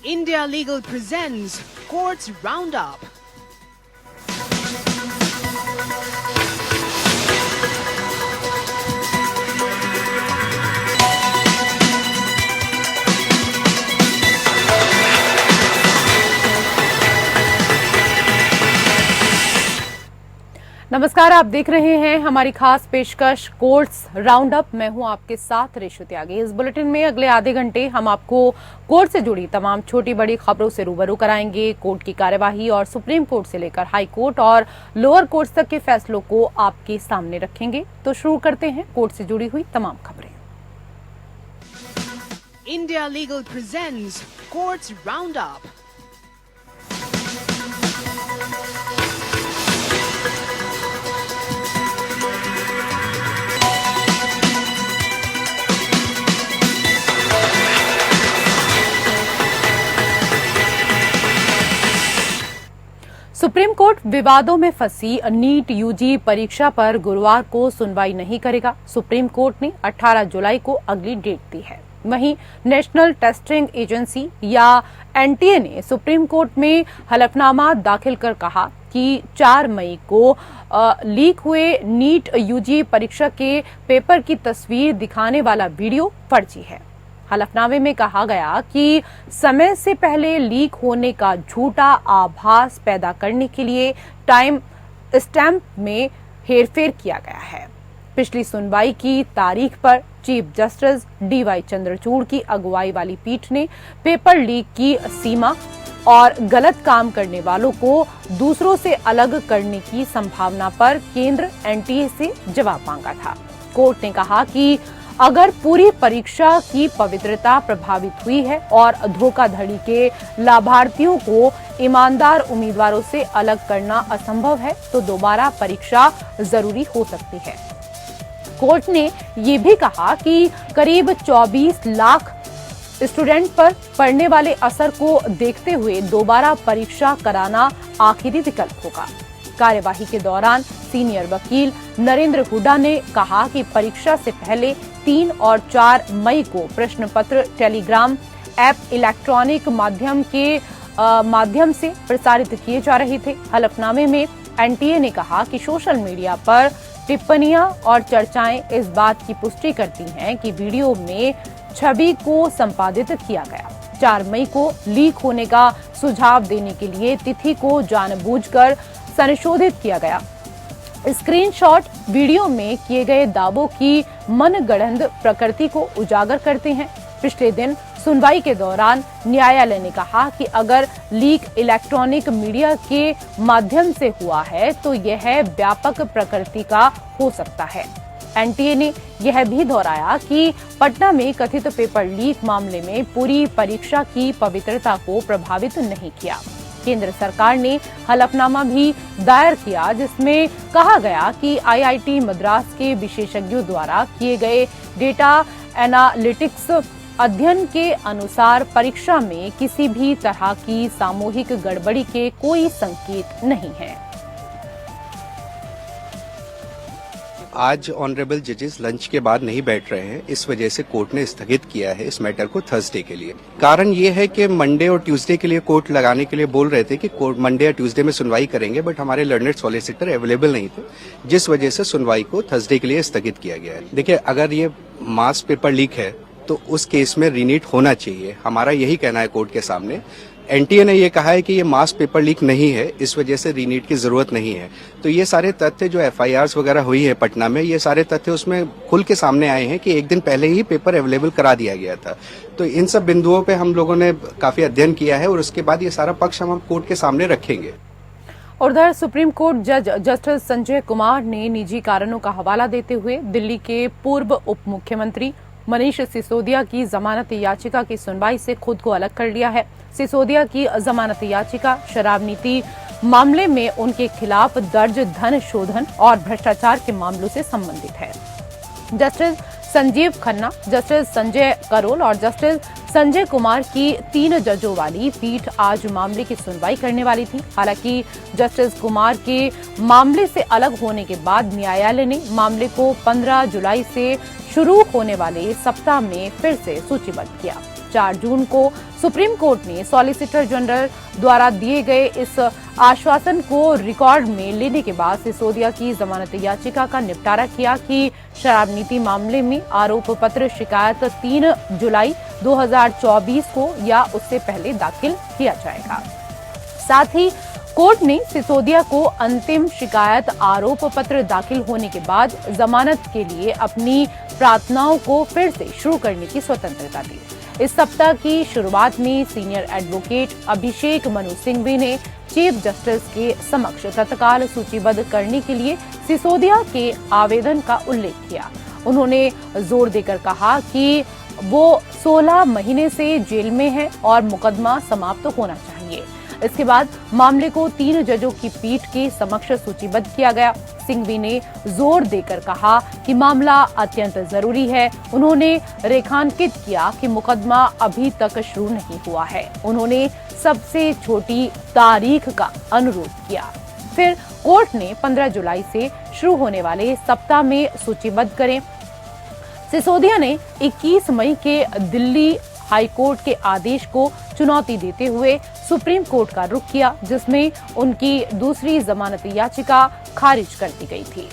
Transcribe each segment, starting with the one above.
India Legal presents Courts Roundup. नमस्कार, आप देख रहे हैं हमारी खास पेशकश कोर्ट्स राउंड अप। मैं हूं आपके साथ रेशु त्यागी। इस बुलेटिन में अगले आधे घंटे हम आपको कोर्ट से जुड़ी तमाम छोटी बड़ी खबरों से रूबरू कराएंगे। कोर्ट की कार्यवाही और सुप्रीम कोर्ट से लेकर हाई कोर्ट और लोअर कोर्ट तक के फैसलों को आपके सामने रखेंगे। तो शुरू करते हैं कोर्ट से जुड़ी हुई तमाम खबरें। India Legal presents Courts Roundup. Supreme court विवादों में फंसी नीट यूजी परीक्षा पर गुरुवार को सुनवाई नहीं करेगा। सुप्रीम कोर्ट ने 18 जुलाई को अगली डेट दी है। वहीं नेशनल टेस्टिंग एजेंसी या एनटीए ने सुप्रीम कोर्ट में हलफनामा दाखिल कर कहा कि 4 मई को लीक हुए नीट यूजी परीक्षा के पेपर की तस्वीर दिखाने वाला वीडियो फर्जी है। हलफनामे में कहा गया कि समय से पहले लीक होने का झूठा आभास पैदा करने के लिए टाइम स्टैम्प में हेरफेर किया गया है। पिछली सुनवाई की तारीख पर चीफ जस्टिस डीवाई चंद्रचूड़ की अगुवाई वाली पीठ ने पेपर लीक की सीमा और गलत काम करने वालों को दूसरों से अलग करने की संभावना पर केंद्र एनटीए से जवाब मांगा था। कोर्ट ने कहा कि अगर पूरी परीक्षा की पवित्रता प्रभावित हुई है और धोखाधड़ी के लाभार्थियों को ईमानदार उम्मीदवारों से अलग करना असंभव है तो दोबारा परीक्षा जरूरी हो सकती है। कोर्ट ने ये भी कहा कि करीब 24 लाख स्टूडेंट पर पड़ने वाले असर को देखते हुए दोबारा परीक्षा कराना आखिरी विकल्प होगा। कार्यवाही के दौरान सीनियर वकील नरेंद्र हुड्डा ने कहा कि परीक्षा से पहले 3 और 4 मई को प्रश्न पत्र टेलीग्राम ऐप इलेक्ट्रॉनिक माध्यम से प्रसारित किए जा रहे थे। हलफनामे में एनटीए ने कहा कि सोशल मीडिया पर टिप्पणियां और चर्चाएं इस बात की पुष्टि करती हैं कि वीडियो में छवि को संपादित किया गया। 4 मई को लीक होने का सुझाव देने के लिए तिथि को जानबूझकर संशोधित किया गया। स्क्रीनशॉट वीडियो में किए गए दावों की मनगढ़ंत प्रकृति को उजागर करते हैं। पिछले दिन सुनवाई के दौरान न्यायालय ने कहा कि अगर लीक इलेक्ट्रॉनिक मीडिया के माध्यम से हुआ है तो यह व्यापक प्रकृति का हो सकता है। एनटीए ने यह भी दोहराया कि पटना में कथित पेपर लीक मामले में पूरी परीक्षा की पवित्रता को प्रभावित नहीं किया। केंद्र सरकार ने हलफनामा भी दायर किया जिसमें कहा गया कि आईआईटी मद्रास के विशेषज्ञों द्वारा किए गए डेटा एनालिटिक्स अध्ययन के अनुसार परीक्षा में किसी भी तरह की सामूहिक गड़बड़ी के कोई संकेत नहीं है। आज ऑनरेबल जजेस लंच के बाद नहीं बैठ रहे हैं, इस वजह से कोर्ट ने स्थगित किया है इस मैटर को थर्सडे के लिए। कारण ये है कि मंडे और ट्यूसडे के लिए कोर्ट लगाने के लिए बोल रहे थे कि कोर्ट मंडे या ट्यूसडे में सुनवाई करेंगे, बट हमारे लर्नेड सॉलिसिटर अवेलेबल नहीं थे, जिस वजह से सुनवाई को थर्सडे के लिए स्थगित किया गया है। देखिए, अगर ये मास पेपर लीक है तो उस केस में रीनीट होना चाहिए, हमारा यही कहना है कोर्ट के सामने। एनटीए ने ये कहा है कि ये मास पेपर लीक नहीं है, इस वजह से रीनीट की जरूरत नहीं है। तो ये सारे तथ्य जो एफआईआर्स वगैरह हुई है पटना में, ये सारे तथ्य उसमें खुल के सामने आए हैं कि एक दिन पहले ही पेपर अवेलेबल करा दिया गया था। तो इन सब बिंदुओं पे हम लोगों ने काफी अध्ययन किया है और उसके बाद ये सारा पक्ष हम कोर्ट के सामने रखेंगे। उधर सुप्रीम कोर्ट जज जस्टिस संजय कुमार ने निजी कारणों का हवाला देते हुए दिल्ली के पूर्व उप मुख्यमंत्री मनीष सिसोदिया की जमानत याचिका की सुनवाई से खुद को अलग कर लिया है। सिसोदिया की जमानत याचिका शराब नीति मामले में उनके खिलाफ दर्ज धन शोधन और भ्रष्टाचार के मामलों से संबंधित है। जस्टिस संजीव खन्ना, जस्टिस संजय करोल और जस्टिस संजय कुमार की 3 जजों वाली पीठ आज मामले की सुनवाई करने वाली थी। हालांकि जस्टिस कुमार के मामले से अलग होने के बाद न्यायालय ने मामले को 15 जुलाई से शुरू होने वाले सप्ताह में फिर से सूचीबद्ध किया। 4 जून को सुप्रीम कोर्ट ने सॉलिसिटर जनरल द्वारा दिए गए इस आश्वासन को रिकॉर्ड में लेने के बाद सिसोदिया की जमानत याचिका का निपटारा किया कि शराब नीति मामले में आरोप पत्र शिकायत 3 जुलाई 2024 को या उससे पहले दाखिल किया जाएगा। साथ ही कोर्ट ने सिसोदिया को अंतिम शिकायत आरोप पत्र दाखिल होने के बाद जमानत के लिए अपनी प्रार्थनाओं को फिर से शुरू करने की स्वतंत्रता दी। इस सप्ताह की शुरुआत में सीनियर एडवोकेट अभिषेक मनु सिंघवी ने चीफ जस्टिस के समक्ष तत्काल सूचीबद्ध करने के लिए सिसोदिया के आवेदन का उल्लेख किया। उन्होंने जोर देकर कहा कि वो 16 महीने से जेल में है और मुकदमा समाप्त होना चाहिए। इसके बाद मामले को 3 जजों की पीठ के समक्ष सूचीबद्ध किया गया। सिंघवी ने जोर देकर कहा कि मामला अत्यंत जरूरी है। उन्होंने रेखांकित किया कि मुकदमा अभी तक शुरू नहीं हुआ है। उन्होंने सबसे छोटी तारीख का अनुरोध किया। फिर कोर्ट ने 15 जुलाई से शुरू होने वाले सप्ताह में सूचीबद्ध करें। सिसोदिया ने 21 मई के दिल्ली हाईकोर्ट के आदेश को चुनौती देते हुए सुप्रीम कोर्ट का रुख किया, जिसमें उनकी दूसरी जमानत याचिका खारिज कर दी गई थी।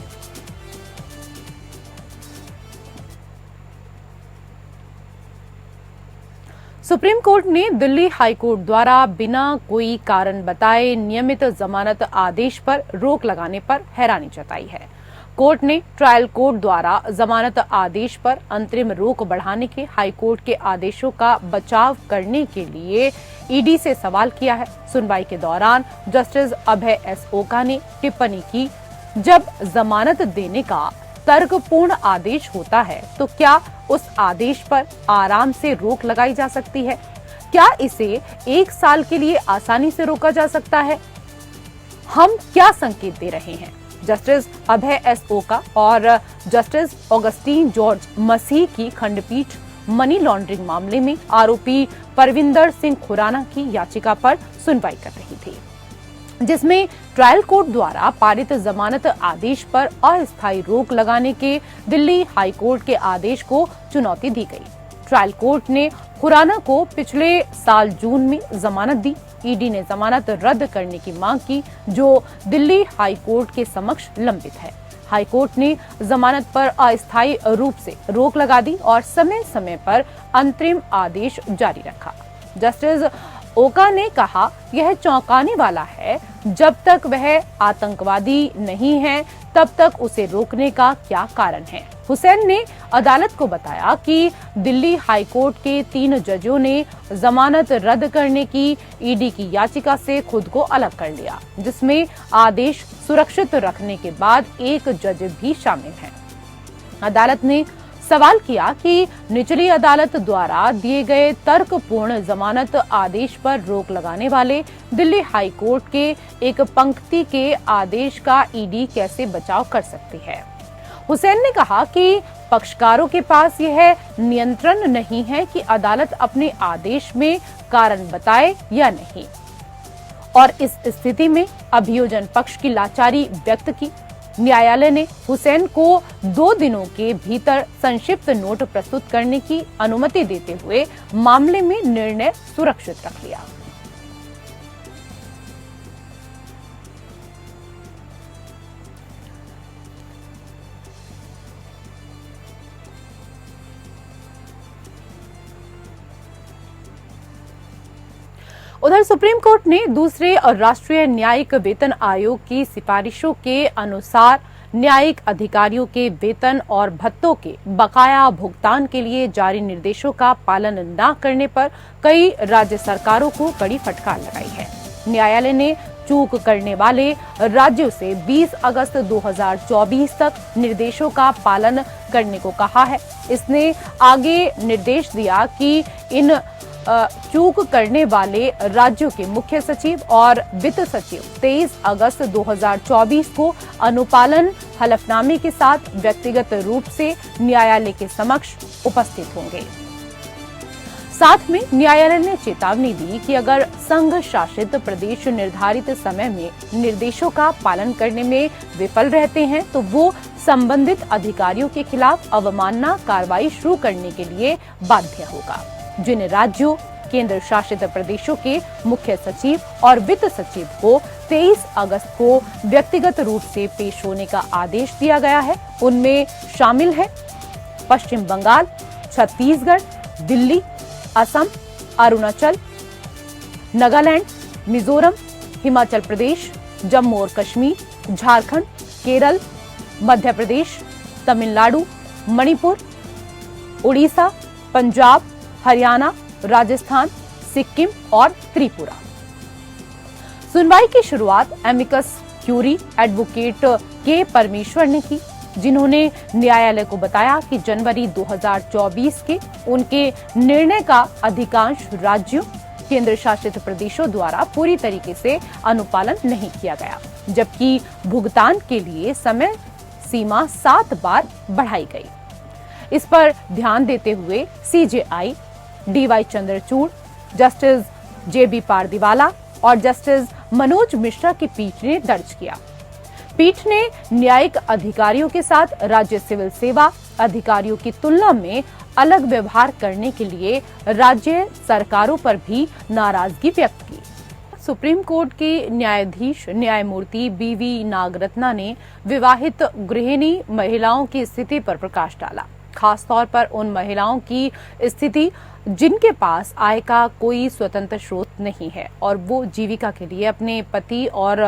सुप्रीम कोर्ट ने दिल्ली हाईकोर्ट द्वारा बिना कोई कारण बताए नियमित जमानत आदेश पर रोक लगाने पर हैरानी जताई है। कोर्ट ने ट्रायल कोर्ट द्वारा जमानत आदेश पर अंतरिम रोक बढ़ाने के हाईकोर्ट के आदेशों का बचाव करने के लिए ईडी से सवाल किया है। सुनवाई के दौरान जस्टिस अभय एस ओका ने टिप्पणी की, जब जमानत देने का तर्कपूर्ण आदेश होता है तो क्या उस आदेश पर आराम से रोक लगाई जा सकती है? क्या इसे 1 साल के लिए आसानी से रोका जा सकता है? हम क्या संकेत दे रहे हैं? जस्टिस अभय एस ओका और जस्टिस ऑगस्टीन जॉर्ज मसीह की खंडपीठ मनी लॉन्ड्रिंग मामले में आरोपी परविंदर सिंह खुराना की याचिका पर सुनवाई कर रही थी, जिसमें ट्रायल कोर्ट द्वारा पारित जमानत आदेश पर अस्थायी रोक लगाने के दिल्ली हाईकोर्ट के आदेश को चुनौती दी गई। ट्रायल कोर्ट ने खुराना को पिछले साल जून में जमानत दी। ईडी ने जमानत रद्द करने की मांग की, जो दिल्ली हाईकोर्ट के समक्ष लंबित है। हाईकोर्ट ने जमानत पर अस्थायी रूप से रोक लगा दी और समय समय पर अंतरिम आदेश जारी रखा। जस्टिस ओका ने कहा, यह चौंकाने वाला है। जब तक वह आतंकवादी नहीं है तब तक उसे रोकने का क्या कारण है? हुसैन ने अदालत को बताया कि दिल्ली हाईकोर्ट के 3 जजों ने जमानत रद्द करने की ईडी की याचिका से खुद को अलग कर लिया, जिसमें आदेश सुरक्षित रखने के बाद एक जज भी शामिल है। अदालत ने सवाल किया कि निचली अदालत द्वारा दिए गए तर्कपूर्ण जमानत आदेश पर रोक लगाने वाले दिल्ली हाईकोर्ट के एक पंक्ति के आदेश का ईडी कैसे बचाव कर सकती है। हुसैन ने कहा कि पक्षकारों के पास यह नियंत्रण नहीं है कि अदालत अपने आदेश में कारण बताए या नहीं, और इस स्थिति में अभियोजन पक्ष की लाचारी व्यक्त की। न्यायालय ने हुसैन को 2 दिनों के भीतर संक्षिप्त नोट प्रस्तुत करने की अनुमति देते हुए मामले में निर्णय सुरक्षित रख लिया। उधर सुप्रीम कोर्ट ने दूसरे और राष्ट्रीय न्यायिक वेतन आयोग की सिफारिशों के अनुसार न्यायिक अधिकारियों के वेतन और भत्तों के बकाया भुगतान के लिए जारी निर्देशों का पालन न करने पर कई राज्य सरकारों को कड़ी फटकार लगाई है। न्यायालय ने चूक करने वाले राज्यों से 20 अगस्त 2024 तक निर्देशों का पालन करने को कहा है। इसने आगे निर्देश दिया कि इन चूक करने वाले राज्यों के मुख्य सचिव और वित्त सचिव 23 अगस्त 2024 को अनुपालन हलफनामे के साथ व्यक्तिगत रूप से न्यायालय के समक्ष उपस्थित होंगे। साथ में न्यायालय ने चेतावनी दी कि अगर संघ शासित प्रदेश निर्धारित समय में निर्देशों का पालन करने में विफल रहते हैं तो वो संबंधित अधिकारियों के खिलाफ अवमानना कार्रवाई शुरू करने के लिए बाध्य होगा। जिन राज्यों, केंद्र शासित प्रदेशों के मुख्य सचिव और वित्त सचिव को 23 अगस्त को व्यक्तिगत रूप से पेश होने का आदेश दिया गया है, उनमें शामिल है पश्चिम बंगाल, छत्तीसगढ़, दिल्ली, असम, अरुणाचल, नागालैंड, मिजोरम, हिमाचल प्रदेश, जम्मू और कश्मीर, झारखंड, केरल, मध्य प्रदेश, तमिलनाडु, मणिपुर, उड़ीसा, पंजाब, हरियाणा, राजस्थान, सिक्किम और त्रिपुरा। सुनवाई की शुरुआत एमिकस क्यूरी एडवोकेट के परमेश्वर ने की, जिन्होंने न्यायालय को बताया कि जनवरी 2024 के उनके निर्णय का अधिकांश राज्यों, केंद्र शासित प्रदेशों द्वारा पूरी तरीके से अनुपालन नहीं किया गया, जबकि भुगतान के लिए समय सीमा 7 बार बढ़ाई गई। इस पर ध्यान देते हुए सीजेआई डीवाई चंद्रचूड़, जस्टिस जेबी पारदीवाला और जस्टिस मनोज मिश्रा की पीठ ने दर्ज किया। पीठ ने न्यायिक अधिकारियों के साथ राज्य सिविल सेवा अधिकारियों की तुलना में अलग व्यवहार करने के लिए राज्य सरकारों पर भी नाराजगी व्यक्त की। सुप्रीम कोर्ट के न्यायाधीश न्यायमूर्ति बीवी नागरत्ना ने विवाहित गृहिणी महिलाओं की स्थिति पर प्रकाश डाला, खासतौर पर उन महिलाओं की स्थिति जिनके पास आय का कोई स्वतंत्र स्रोत नहीं है और वो जीविका के लिए अपने पति और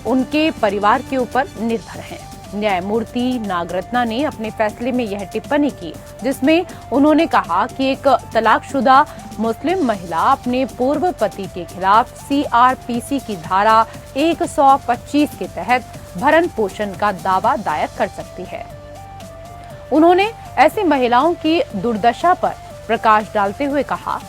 उनके परिवार के ऊपर निर्भर हैं। न्यायमूर्ति नागरत्ना ने अपने फैसले में यह टिप्पणी की, जिसमें उन्होंने कहा कि एक तलाकशुदा मुस्लिम महिला अपने पूर्व पति के खिलाफ सीआरपीसी की धारा 125 के तहत भरण पोषण का दावा दायर कर सकती है। उन्होंने ऐसी महिलाओं की दुर्दशा पर प्रकाश डालते हुए कहा,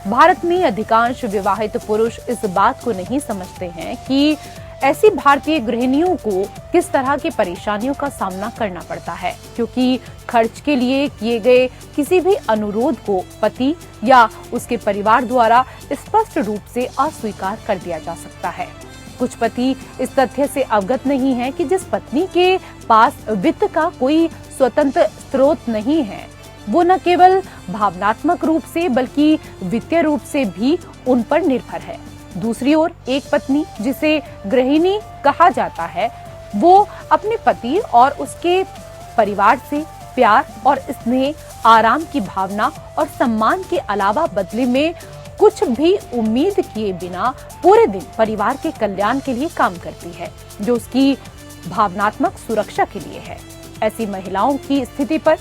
भारत में अधिकांश विवाहित पुरुष इस बात को नहीं समझते हैं कि ऐसी भारतीय गृहिणियों को किस तरह की परेशानियों का सामना करना पड़ता है, क्योंकि खर्च के लिए किए गए किसी भी अनुरोध को पति या उसके परिवार द्वारा स्पष्ट रूप से अस्वीकार कर दिया जा सकता है। कुछ पति इस तथ्य से अवगत नहीं है कि जिस पत्नी के पास वित्त का कोई स्वतंत्र स्रोत नहीं है, वो न केवल भावनात्मक रूप से बल्कि वित्तीय रूप से भी उन पर निर्भर है। दूसरी ओर एक पत्नी जिसे गृहिणी कहा जाता है, वो अपने पति और उसके परिवार से प्यार और स्नेह, आराम की भावना और सम्मान के अलावा बदले में कुछ भी उम्मीद किए बिना पूरे दिन परिवार के कल्याण के लिए काम करती है, जो उसकी भावनात्मक सुरक्षा के लिए है। ऐसी महिलाओं की स्थिति पर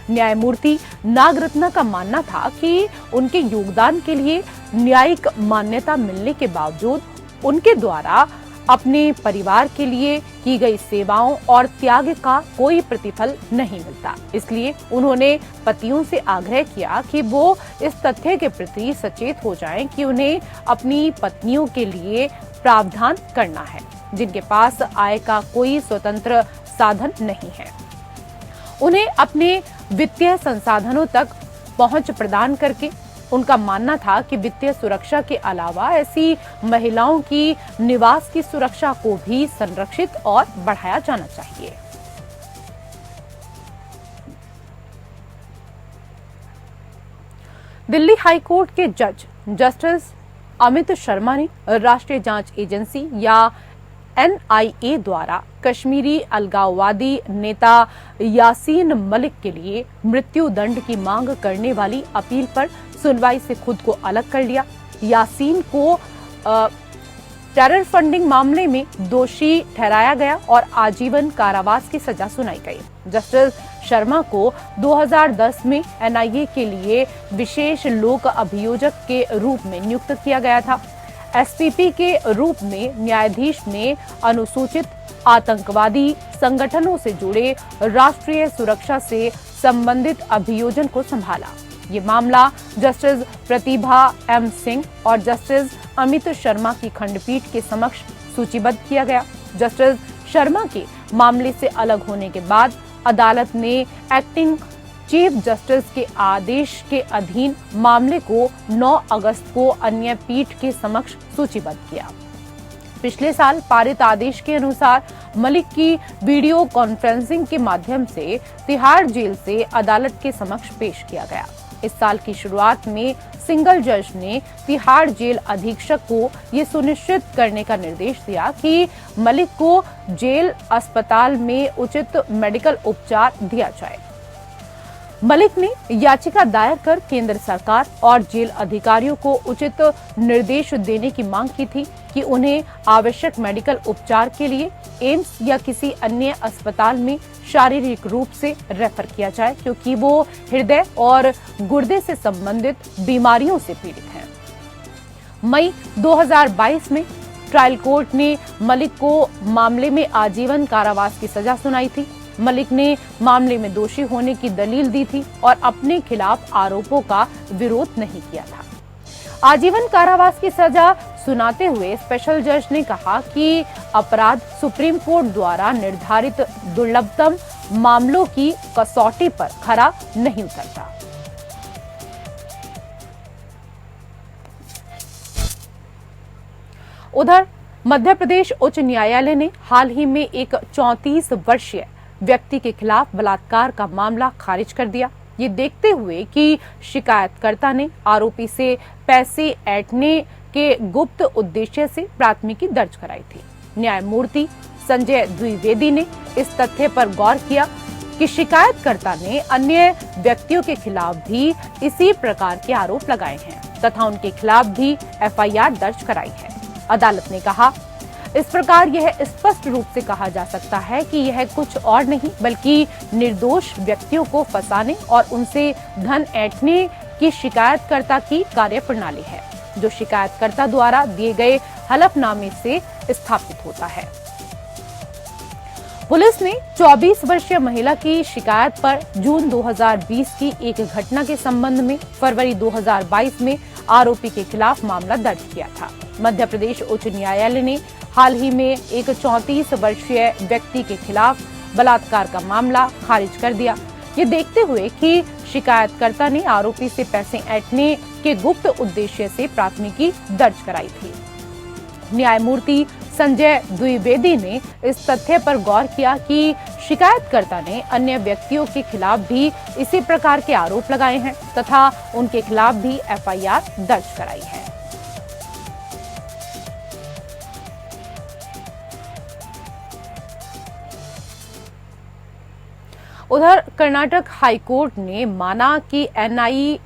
न्यायमूर्ति नागरत्ना का मानना था कि उनके योगदान के लिए न्यायिक मान्यता मिलने के बावजूद उनके द्वारा अपने परिवार के लिए की गई सेवाओं और त्याग का कोई प्रतिफल नहीं मिलता। इसलिए उन्होंने पतियों से आग्रह किया कि वो इस तथ्य के प्रति सचेत हो जाएं कि उन्हें अपनी पत्नियों के लिए प्रावधान करना है, जिनके पास आय का कोई स्वतंत्र साधन नहीं है। उन्हें अपने वित्तीय संसाधनों तक पहुंच प्रदान करके उनका मानना था कि वित्तीय सुरक्षा के अलावा ऐसी महिलाओं की निवास की सुरक्षा को भी संरक्षित और बढ़ाया जाना चाहिए। दिल्ली हाई कोर्ट के जज जस्टिस अमित शर्मा ने राष्ट्रीय जांच एजेंसी या एनआईए द्वारा कश्मीरी अलगाववादी नेता यासीन मलिक के लिए मृत्यु दंड की मांग करने वाली अपील पर सुनवाई से खुद को अलग कर लिया। यासीन को टेरर फंडिंग मामले में दोषी ठहराया गया और आजीवन कारावास की सजा सुनाई गई। जस्टिस शर्मा को 2010 में एनआईए के लिए विशेष लोक अभियोजक के रूप में नियुक्त किया गया था। एसपीपी के रूप में न्यायाधीश ने अनुसूचित आतंकवादी संगठनों से जुड़े राष्ट्रीय सुरक्षा से संबंधित अभियोजन को संभाला। ये मामला जस्टिस प्रतिभा एम सिंह और जस्टिस अमित शर्मा की खंडपीठ के समक्ष सूचीबद्ध किया गया। जस्टिस शर्मा के मामले से अलग होने के बाद अदालत ने एक्टिंग चीफ जस्टिस के आदेश के अधीन मामले को 9 अगस्त को अन्य पीठ के समक्ष सूचीबद्ध किया। पिछले साल पारित आदेश के अनुसार मलिक की वीडियो कॉन्फ्रेंसिंग के माध्यम से तिहाड़ जेल से अदालत के समक्ष पेश किया गया। इस साल की शुरुआत में सिंगल जज ने तिहाड़ जेल अधीक्षक को ये सुनिश्चित करने का निर्देश दिया कि मलिक को जेल अस्पताल में उचित मेडिकल उपचार दिया जाए। मलिक ने याचिका दायर कर केंद्र सरकार और जेल अधिकारियों को उचित निर्देश देने की मांग की थी कि उन्हें आवश्यक मेडिकल उपचार के लिए एम्स या किसी अन्य अस्पताल में शारीरिक रूप से रेफर किया जाए, क्योंकि वो हृदय और गुर्दे से संबंधित बीमारियों से पीड़ित हैं। मई 2022 में ट्रायल कोर्ट ने मलिक को मामले में आजीवन कारावास की सजा सुनाई थी। मलिक ने मामले में दोषी होने की दलील दी थी और अपने खिलाफ आरोपों का विरोध नहीं किया था। आजीवन कारावास की सजा सुनाते हुए स्पेशल जज ने कहा कि अपराध सुप्रीम कोर्ट द्वारा निर्धारित दुर्लभतम मामलों की कसौटी पर खरा नहीं उतरता। उधर मध्य प्रदेश उच्च न्यायालय ने हाल ही में एक 34 वर्षीय व्यक्ति के खिलाफ बलात्कार का मामला खारिज कर दिया। ये देखते हुए कि शिकायतकर्ता ने आरोपी से पैसे ऐंठने के गुप्त उद्देश्य से प्राथमिकी दर्ज कराई थी। न्यायमूर्ति संजय द्विवेदी ने इस तथ्य पर गौर किया कि शिकायतकर्ता ने अन्य व्यक्तियों के खिलाफ भी इसी प्रकार के आरोप लगाए हैं तथा उनके खिलाफ भी एफआईआर दर्ज कराई है। अदालत ने कहा, इस प्रकार यह स्पष्ट रूप से कहा जा सकता है कि यह कुछ और नहीं बल्कि निर्दोष व्यक्तियों को फंसाने और उनसे धन ऐंठने की शिकायतकर्ता की कार्यप्रणाली है, जो शिकायतकर्ता द्वारा दिए गए हलफनामे से स्थापित होता है। पुलिस ने 24 वर्षीय महिला की शिकायत पर जून 2020 की एक घटना के संबंध में फरवरी 2022 में आरोपी के खिलाफ मामला दर्ज किया था। मध्य प्रदेश उच्च न्यायालय ने हाल ही में एक 34 वर्षीय व्यक्ति के खिलाफ बलात्कार का मामला खारिज कर दिया। ये देखते हुए कि शिकायतकर्ता ने आरोपी से पैसे ऐंठने के गुप्त उद्देश्य से प्राथमिकी दर्ज कराई थी। न्यायमूर्ति संजय द्विवेदी ने इस तथ्य पर गौर किया कि शिकायतकर्ता ने अन्य व्यक्तियों के खिलाफ भी इसी प्रकार के आरोप लगाए हैं तथा उनके खिलाफ भी एफआईआर दर्ज कराई है। उधर कर्नाटक हाईकोर्ट ने माना कि एनआई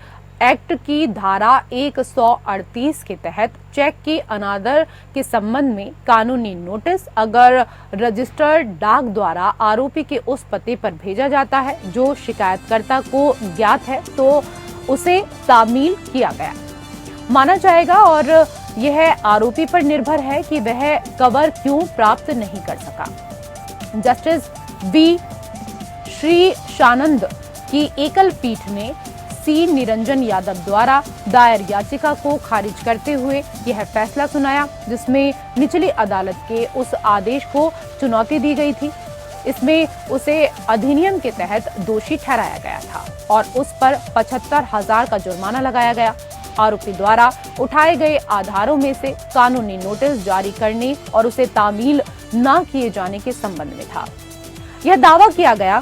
एक्ट की धारा 138 के तहत चेक के अनादर के संबंध में कानूनी नोटिस अगर रजिस्टर्ड डाक द्वारा आरोपी के उस पते पर भेजा जाता है जो शिकायतकर्ता को ज्ञात है तो उसे तामील किया गया माना जाएगा और यह आरोपी पर निर्भर है कि वह कवर क्यों प्राप्त नहीं कर सका। जस्टिस बी श्री शानंद की एकल पीठ ने सी निरंजन यादव द्वारा दायर याचिका को खारिज करते हुए यह फैसला सुनाया, जिसमें निचली अदालत के उस आदेश को चुनौती दी गई थी। इसमें उसे अधिनियम के तहत दोषी ठहराया गया था और उस पर 75,000 का जुर्माना लगाया गया। आरोपी द्वारा उठाए गए आधारों में से कानूनी नोटिस जारी करने और उसे तामील न किए जाने के संबंध में था। यह दावा किया गया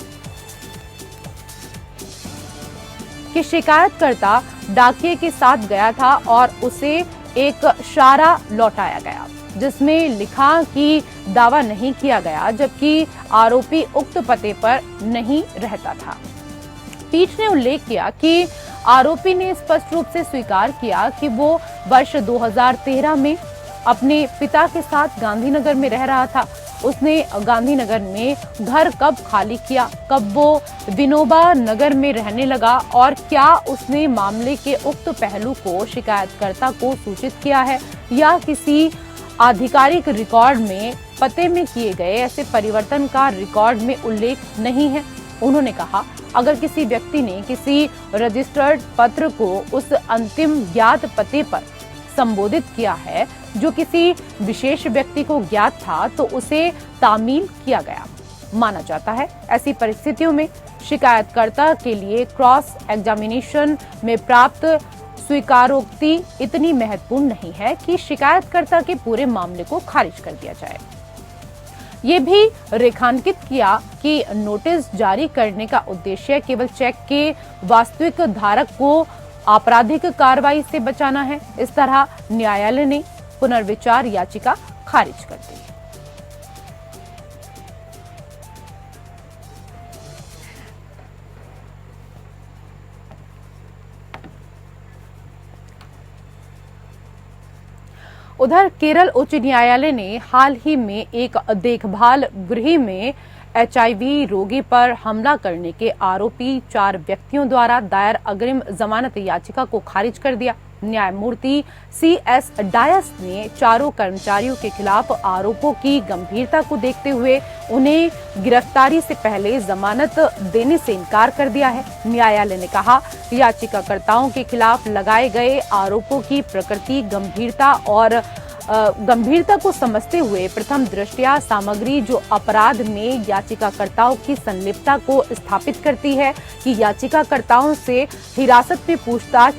कि शिकायतकर्ता डाकिये के साथ गया था और उसे एक शारा लौटाया गया जिसमें लिखा कि दावा नहीं किया गया, जबकि आरोपी उक्त पते पर नहीं रहता था। पीठ ने उल्लेख किया कि आरोपी ने स्पष्ट रूप से स्वीकार किया कि वो वर्ष 2013 में अपने पिता के साथ गांधीनगर में रह रहा था। उसने गांधीनगर में घर कब खाली किया, कब वो विनोबा नगर में रहने लगा और क्या उसने मामले के उक्त पहलू को शिकायतकर्ता को सूचित किया है या किसी आधिकारिक रिकॉर्ड में पते में किए गए ऐसे परिवर्तन का रिकॉर्ड में उल्लेख नहीं है। उन्होंने कहा, अगर किसी व्यक्ति ने किसी रजिस्टर्ड पत्र को उस अंतिम ज्ञात पते पर संबोधित किया है जो किसी विशेष व्यक्ति को ज्ञात था तो उसे तामील किया गया माना जाता है। ऐसी परिस्थितियों में शिकायतकर्ता के लिए क्रॉस एग्जामिनेशन में प्राप्त स्वीकारोक्ति इतनी महत्वपूर्ण नहीं है कि शिकायतकर्ता के पूरे मामले को खारिज कर दिया जाए। ये भी रेखांकित किया कि नोटिस जारी करने का उद्देश्य केवल चेक के वास्तविक धारक को आपराधिक कार्रवाई से बचाना है। इस तरह न्यायालय ने पुनर्विचार याचिका खारिज कर दी। उधर केरल उच्च न्यायालय ने हाल ही में एक देखभाल गृह में HIV रोगी पर हमला करने के आरोपी 4 व्यक्तियों द्वारा दायर अग्रिम जमानत याचिका को खारिज कर दिया। न्यायमूर्ति CS डायस ने चारों कर्मचारियों के खिलाफ आरोपों की गंभीरता को देखते हुए उन्हें गिरफ्तारी से पहले जमानत देने से इनकार कर दिया है। न्यायालय ने कहा, याचिकाकर्ताओं के खिलाफ लगाए गए आरोपों की प्रकृति, गंभीरता को समझते हुए प्रथम दृष्टया सामग्री जो अपराध में याचिकाकर्ताओं की संलिप्तता को स्थापित करती है कि याचिकाकर्ताओं से हिरासत में पूछताछ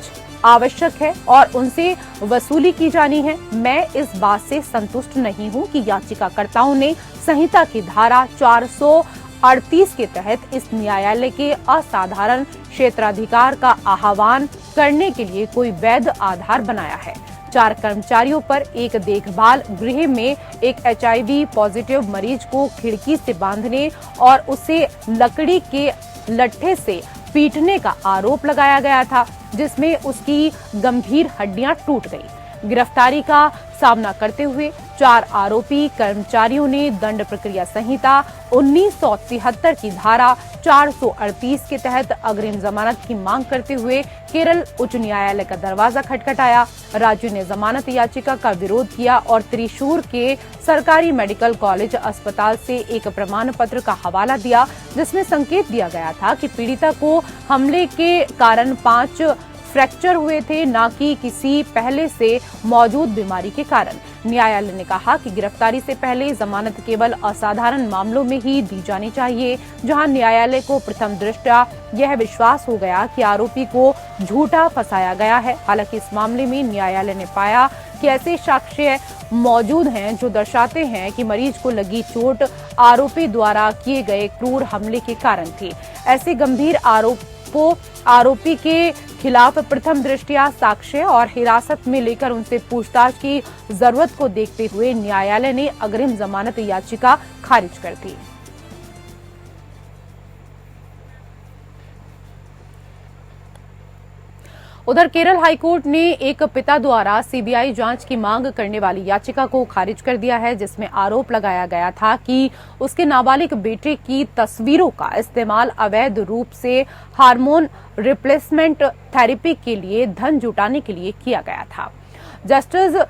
आवश्यक है और उनसे वसूली की जानी है। मैं इस बात से संतुष्ट नहीं हूं कि याचिकाकर्ताओं ने संहिता की धारा 438 के तहत इस न्यायालय के असाधारण क्षेत्राधिकार का आह्वान करने के लिए कोई वैध आधार बनाया है। 4 कर्मचारियों पर एक देखभाल गृह में एक HIV पॉजिटिव मरीज को खिड़की से बांधने और उसे लकड़ी के लट्ठे से पीटने का आरोप लगाया गया था, जिसमेमें उसकी गंभीर हड्डियां टूट गई। गिरफ्तारी का सामना करते हुए 4 आरोपी कर्मचारियों ने दंड प्रक्रिया संहिता 1973 की धारा 438 के तहत अग्रिम जमानत की मांग करते हुए केरल उच्च न्यायालय का दरवाजा खटखटाया। राज्य ने जमानत याचिका का विरोध किया और त्रिशूर के सरकारी मेडिकल कॉलेज अस्पताल से एक प्रमाण पत्र का हवाला दिया, जिसमें संकेत दिया गया था कि पीड़िता को हमले के कारण 5 फ्रैक्चर हुए थे, न कि किसी पहले से मौजूद बीमारी के कारण। न्यायालय ने कहा कि गिरफ्तारी से पहले जमानत केवल असाधारण मामलों में ही दी जानी चाहिए, जहां न्यायालय को प्रथम दृष्टया यह विश्वास हो गया कि आरोपी को झूठा फंसाया गया है। हालांकि इस मामले में न्यायालय ने पाया कि ऐसे साक्ष्य मौजूद हैं जो दर्शाते हैं कि मरीज को लगी चोट आरोपी द्वारा किए गए क्रूर हमले के कारण थी। ऐसे गंभीर आरोपी के खिलाफ प्रथम दृष्टया साक्ष्य और हिरासत में लेकर उनसे पूछताछ की जरूरत को देखते हुए न्यायालय ने अग्रिम जमानत याचिका खारिज कर दी। उधर केरल हाईकोर्ट ने एक पिता द्वारा CBI जांच की मांग करने वाली याचिका को खारिज कर दिया है, जिसमें आरोप लगाया गया था कि उसके नाबालिग बेटे की तस्वीरों का इस्तेमाल अवैध रूप से हार्मोन रिप्लेसमेंट थेरेपी के लिए धन जुटाने के लिए किया गया था। जस्टिस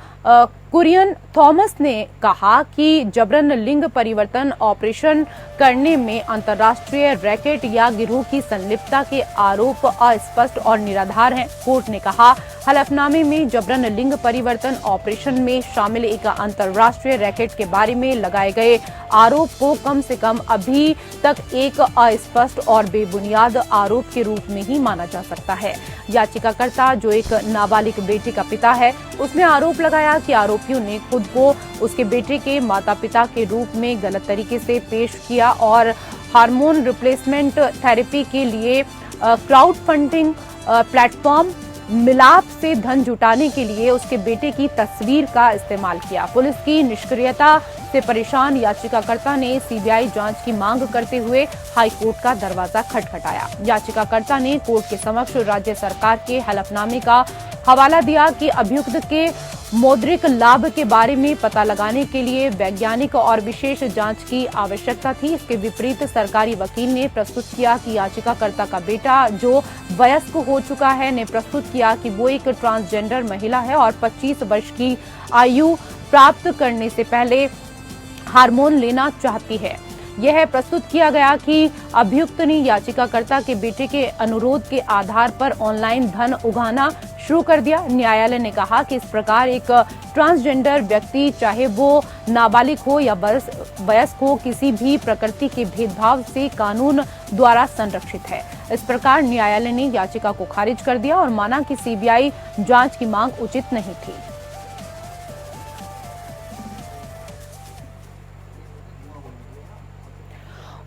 कुरियन थॉमस ने कहा कि जबरन लिंग परिवर्तन ऑपरेशन करने में अंतर्राष्ट्रीय रैकेट या गिरोह की संलिप्तता के आरोप अस्पष्ट और निराधार हैं। कोर्ट ने कहा, हलफनामे में जबरन लिंग परिवर्तन ऑपरेशन में शामिल एक अंतर्राष्ट्रीय रैकेट के बारे में लगाए गए आरोप को कम से कम अभी तक एक अस्पष्ट और बेबुनियाद आरोप के रूप में ही माना जा सकता है। याचिकाकर्ता, जो एक नाबालिग बेटे का पिता है, उसने आरोप लगाया कि आरोपियों ने खुद को उसके बेटे के माता-पिता के रूप में गलत तरीके से पेश किया और हार्मोन रिप्लेसमेंट थेरेपी के लिए क्राउड फंडिंग प्लेटफॉर्म मिलाप से धन जुटाने के लिए उसके बेटे की तस्वीर का इस्तेमाल किया। पुलिस की निष्क्रियता से परेशान याचिकाकर्ता ने CBI जांच की मांग करते हुए हाईकोर्ट का दरवाजा खटखटाया। याचिकाकर्ता ने कोर्ट के समक्ष राज्य सरकार के हलफनामे का हवाला दिया कि अभियुक्त के मौद्रिक लाभ के बारे में पता लगाने के लिए वैज्ञानिक और विशेष जांच की आवश्यकता थी। इसके विपरीत सरकारी वकील ने प्रस्तुत किया कि याचिकाकर्ता का बेटा, जो वयस्क हो चुका है, ने प्रस्तुत किया कि वो एक ट्रांसजेंडर महिला है और 25 वर्ष की आयु प्राप्त करने से पहले हार्मोन लेना चाहती है। यह प्रस्तुत किया गया कि अभियुक्त ने याचिकाकर्ता के बेटे के अनुरोध के आधार पर ऑनलाइन धन उगाना शुरू कर दिया। न्यायालय ने कहा कि इस प्रकार एक ट्रांसजेंडर व्यक्ति, चाहे वो नाबालिग हो या वयस्क हो, किसी भी प्रकृति के भेदभाव से कानून द्वारा संरक्षित है। इस प्रकार न्यायालय ने याचिका को खारिज कर दिया और माना कि CBI जांच की मांग उचित नहीं थी।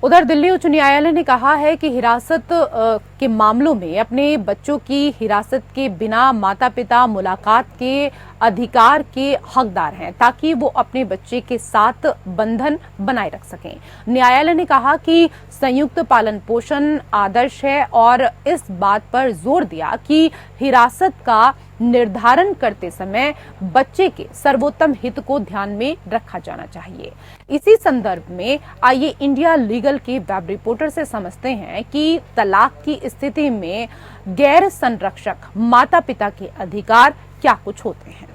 उधर दिल्ली उच्च न्यायालय ने कहा है कि हिरासत के मामलों में अपने बच्चों की हिरासत के बिना माता पिता मुलाकात के अधिकार के हकदार हैं, ताकि वो अपने बच्चे के साथ बंधन बनाए रख सकें। न्यायालय ने कहा कि संयुक्त पालन पोषण आदर्श है और इस बात पर जोर दिया कि हिरासत का निर्धारण करते समय बच्चे के सर्वोत्तम हित को ध्यान में रखा जाना चाहिए। इसी संदर्भ में आइए इंडिया लीगल के वेब रिपोर्टर से समझते हैं कि तलाक की स्थिति में गैर संरक्षक माता पिता के अधिकार क्या कुछ होते हैं।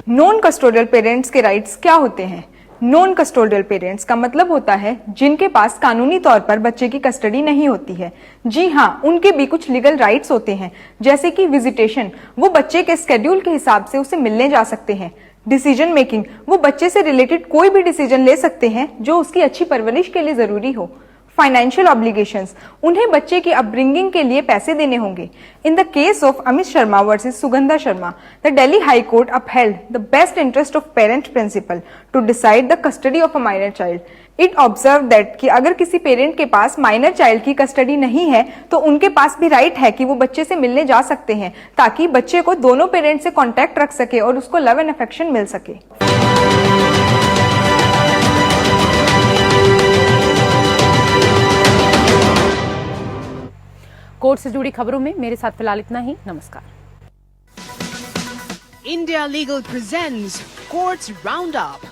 नॉन कस्टोडियल पेरेंट्स के राइट्स क्या होते हैं? नॉन कस्टोडियल पेरेंट्स का मतलब होता है जिनके पास कानूनी तौर पर बच्चे की कस्टडी नहीं होती है। जी हाँ, उनके भी कुछ लीगल राइट्स होते हैं, जैसे कि विजिटेशन, वो बच्चे के स्केड्यूल के हिसाब से उसे मिलने जा सकते हैं। डिसीजन मेकिंग, वो बच्चे से रिलेटेड कोई भी डिसीजन ले सकते हैं जो उसकी अच्छी परवरिश के लिए जरूरी हो। फाइनेंशियल ऑब्लिगेशंस, उन्हें बच्चे की अपब्रिंगिंग के लिए पैसे देने होंगे। In the case of Amit Sharma versus Sugandha Sharma, the Delhi high court upheld the best interest of parent principle to decide the custody of a minor child. It observe that कि अगर किसी पेरेंट के पास माइनर चाइल्ड की कस्टडी नहीं है तो उनके पास भी राइट है कि वो बच्चे से मिलने जा सकते हैं, ताकि बच्चे को दोनों पेरेंट से कॉन्टैक्ट रख सके और उसको लव एंड अफेक्शन मिल सके। कोर्ट से जुड़ी खबरों में मेरे साथ फिलहाल इतना ही। नमस्कार। India Legal presents Courts Roundup.